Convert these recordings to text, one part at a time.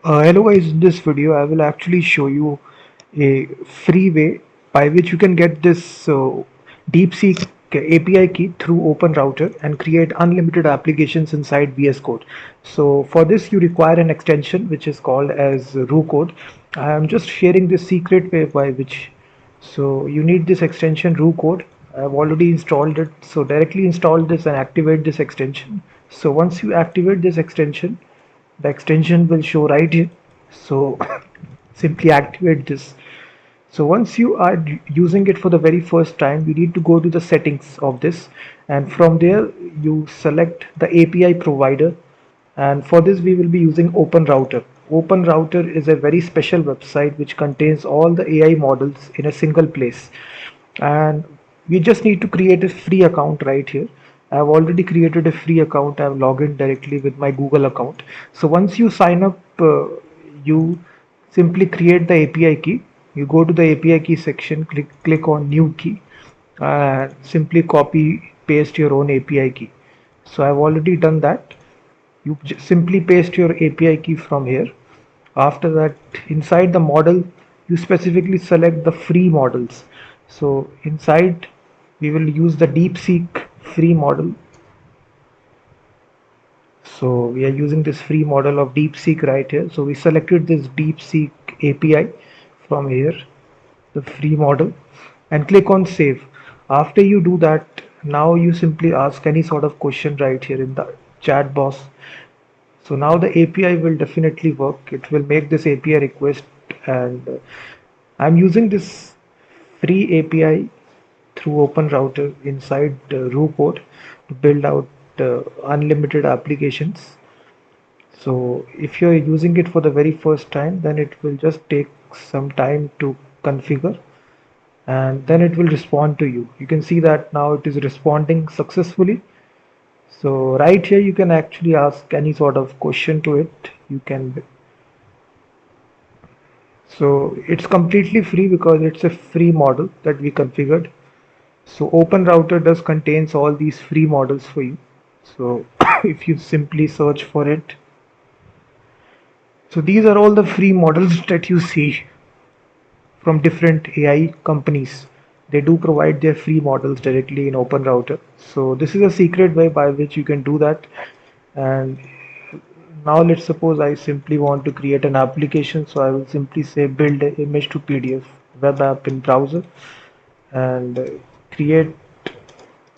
Hello guys, in this video I will actually show you a free way by which you can get this Deepseek API key through OpenRouter and create unlimited applications inside VSCode. So for this you require an extension which is called as RooCode. I am just sharing this secret way by which you need this extension RooCode. I have already installed it, so directly install this and activate this extension. So once you activate this extension, the extension will show right here. So simply activate this. So once you are using it for the very first time, you need to go to the settings of this, and from there you select the API provider, and for this we will be using OpenRouter. OpenRouter is a very special website which contains all the AI models in a single place, and we just need to create a free account right here. I've already created a free account. I've logged in directly with my Google account. So once you sign up, you simply create the API key. You go to the API key section, click on new key, and simply copy paste your own API key. So I've already done that. You simply paste your API key from here. After that, inside the model, you specifically select the free models. So inside, we will use the Deepseek free model. So we are using this free model of Deepseek right here. So we selected this Deepseek API from here, the free model, and click on save. After you do that, now you simply ask any sort of question right here in the chat box. So now the API will definitely work. It will make this API request, and I'm using this free API through OpenRouter inside RooCode to build out unlimited applications. So if you're using it for the very first time, then it will just take some time to configure, and then it will respond to you. You can see that now it is responding successfully. So right here you can actually ask any sort of question to it. You can, so it's completely free because it's a free model that we configured. So OpenRouter does contains all these free models for you. So if you simply search for it, so these are all the free models that you see from different AI companies. They do provide their free models directly in OpenRouter. So this is a secret way by which you can do that. And now let's suppose I simply want to create an application. So I will simply say build an image to PDF web app in browser, and create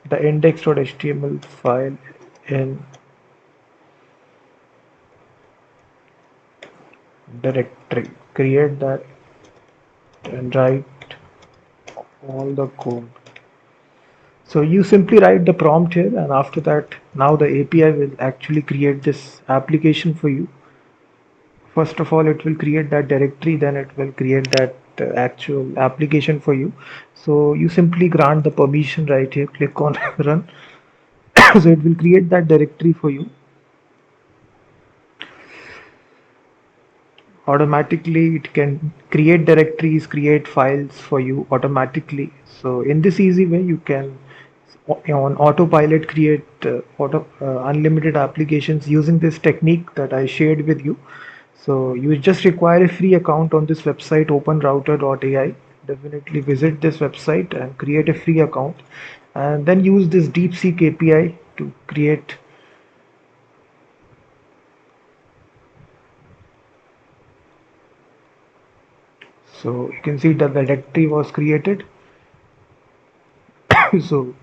the index.html file in directory. Create that and write all the code. So you simply write the prompt here, and after that, now the API will actually create this application for you. First of all, it will create that directory, then it will create that actual application for you. So you simply grant the permission right here, click on run. So it will create that directory for you. Automatically it can create directories, create files for you automatically. So in this easy way you can on autopilot create unlimited applications using this technique that I shared with you. So you just require a free account on this website openrouter.ai. Definitely visit this website and create a free account, and then use this Deepseek API to create. So you can see that the directory was created. So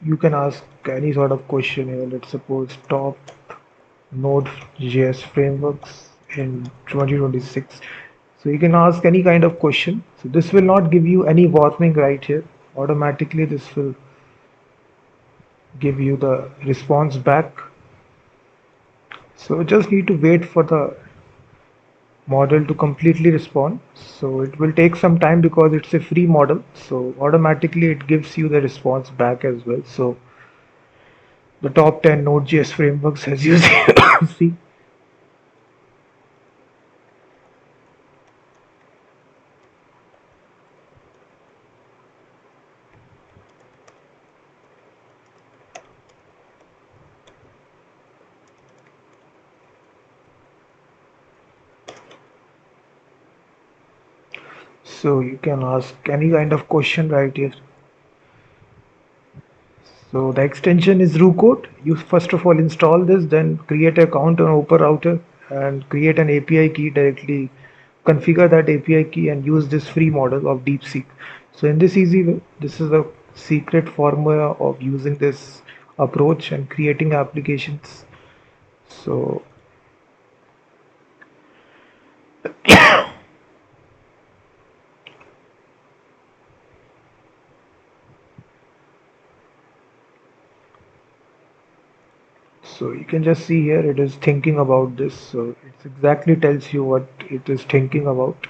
you can ask any sort of question here. Let's suppose top Node.js frameworks in 2026. So you can ask any kind of question. So this will not give you any warning right here. Automatically this will give you the response back. So just need to wait for the model to completely respond. So it will take some time because it's a free model. So automatically it gives you the response back as well. So the top 10 Node.js frameworks as you see. So you can ask any kind of question right here. So the extension is RooCode. You first of all install this, then create an account on OpenRouter and create an API key directly. Configure that API key and use this free model of Deepseek. So in this easy way, this is the secret formula of using this approach and creating applications. So so you can just see here it is thinking about this. So it exactly tells you what it is thinking about.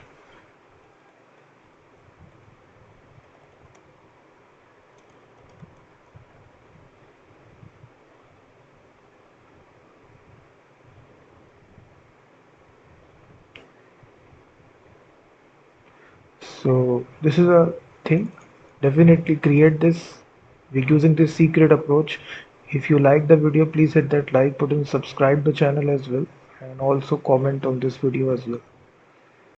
So this is a thing. Definitely create this. We're using this secret approach. If you like the video, please hit that like button, subscribe the channel as well, and also comment on this video as well.